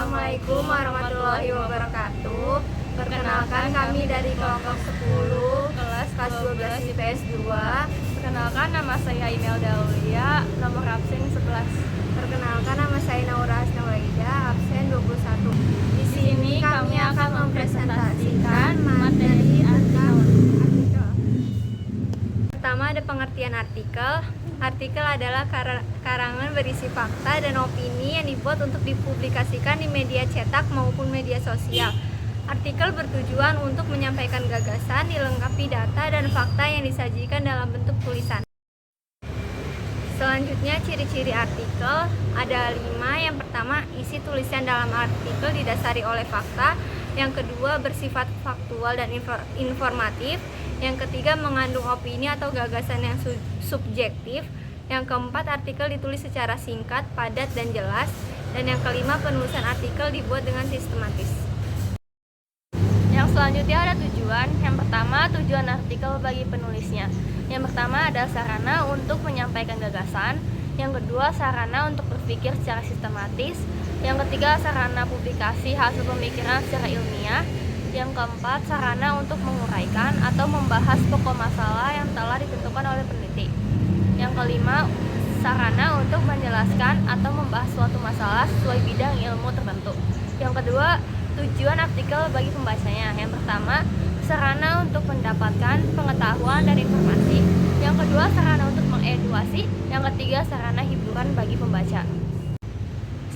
Assalamualaikum warahmatullahi wabarakatuh. Perkenalkan kami dari kelompok 10 kelas 12 IPS 2. Perkenalkan nama saya Imelda Aulia, nomor absen 11. Perkenalkan nama saya Naura Asnawaida, absen 21. Di sini kami akan mempresentasikan materi artikel. Pertama ada pengertian artikel. Artikel adalah karangan berisi fakta dan opini yang dibuat untuk dipublikasikan di media cetak maupun media sosial. Artikel bertujuan untuk menyampaikan gagasan, dilengkapi data dan fakta yang disajikan dalam bentuk tulisan. Selanjutnya ciri-ciri artikel ada 5. Yang pertama, isi tulisan dalam artikel didasari oleh fakta. Yang kedua, bersifat faktual dan informatif. Yang ketiga, mengandung opini atau gagasan yang subjektif. Yang keempat, artikel ditulis secara singkat, padat, dan jelas. Dan yang kelima, penulisan artikel dibuat dengan sistematis. Yang selanjutnya ada tujuan. Yang pertama, tujuan artikel bagi penulisnya. Yang pertama ada sarana untuk menyampaikan gagasan. Yang kedua, sarana untuk berpikir secara sistematis. Yang ketiga, sarana publikasi hasil pemikiran secara ilmiah. Yang keempat, sarana untuk menguraikan atau membahas pokok masalah yang telah ditentukan oleh peneliti. Yang kelima, sarana untuk menjelaskan atau membahas suatu masalah sesuai bidang ilmu tertentu. Yang kedua, tujuan artikel bagi pembacanya. Yang pertama, sarana untuk mendapatkan pengetahuan dan informasi. Yang kedua, sarana untuk mengedukasi. Yang ketiga, sarana hiburan bagi pembaca.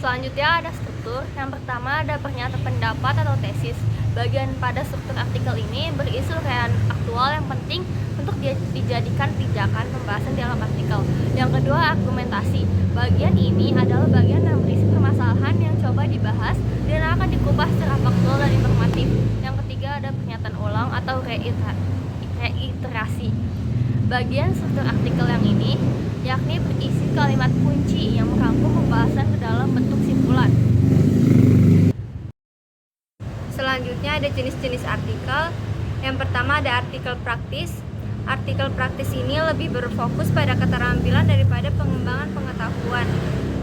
Selanjutnya ada struktur. Yang pertama ada pernyataan pendapat atau tesis. Bagian pada struktur artikel ini berisi uraian aktual yang penting untuk dijadikan pijakan pembahasan dalam artikel. Yang kedua, argumentasi. Bagian ini adalah bagian yang berisi permasalahan yang coba dibahas dan akan dikupas secara faktual dan informatif. Yang ketiga ada pernyataan ulang atau reiterasi. Bagian struktur artikel yang ini yakni berisi kalimat kunci yang merangkum pembahasan ke dalam bentuk simpulan. Selanjutnya ada jenis-jenis artikel. Yang pertama ada artikel praktis. Artikel praktis ini lebih berfokus pada keterampilan daripada pengembangan pengetahuan.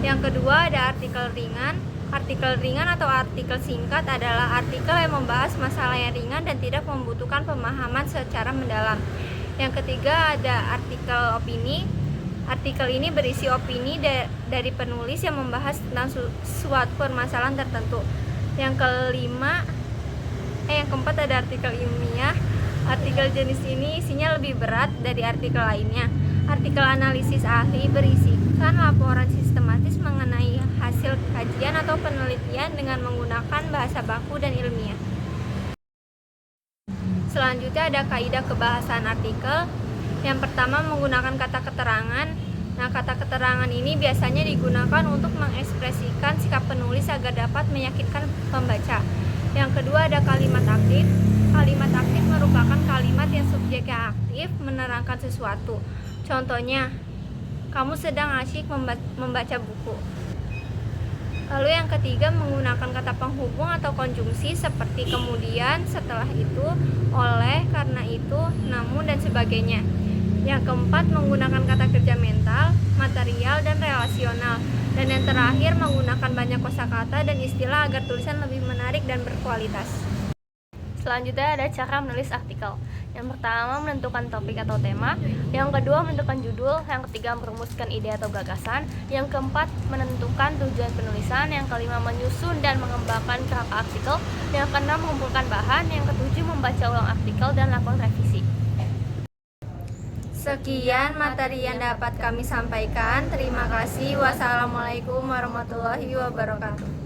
Yang kedua ada artikel ringan. Artikel ringan atau artikel singkat adalah artikel yang membahas masalah yang ringan dan tidak membutuhkan pemahaman secara mendalam. Yang ketiga ada artikel opini. Artikel ini berisi opini dari penulis yang membahas tentang suatu permasalahan tertentu. Yang keempat ada artikel ilmiah. Artikel jenis ini isinya lebih berat dari artikel lainnya. Artikel analisis ahli berisikan laporan sistematis mengenai hasil kajian atau penelitian dengan menggunakan bahasa baku dan ilmiah. Selanjutnya ada kaidah kebahasaan artikel. Yang pertama menggunakan kata keterangan. Nah, kata keterangan ini biasanya digunakan untuk mengekspresikan sikap penulis agar dapat meyakinkan pembaca. Yang kedua ada kalimat aktif. Kalimat aktif merupakan kalimat yang subjeknya aktif menerangkan sesuatu. Contohnya, kamu sedang asyik membaca buku. Lalu yang ketiga menggunakan kata penghubung atau konjungsi seperti kemudian, setelah itu, oleh, karena itu, namun, dan sebagainya. Yang keempat menggunakan kata kerja mental, material, dan relasional. Dan yang terakhir menggunakan banyak kosakata dan istilah agar tulisan lebih menarik dan berkualitas. Selanjutnya ada cara menulis artikel. Yang pertama menentukan topik atau tema. Yang kedua menentukan judul. Yang ketiga merumuskan ide atau gagasan. Yang keempat menentukan tujuan penulisan. Yang kelima menyusun dan mengembangkan kerangka artikel. Yang keenam mengumpulkan bahan. Yang ketujuh membaca ulang artikel dan lakukan revisi. Sekian materi yang dapat kami sampaikan. Terima kasih. Wassalamualaikum warahmatullahi wabarakatuh.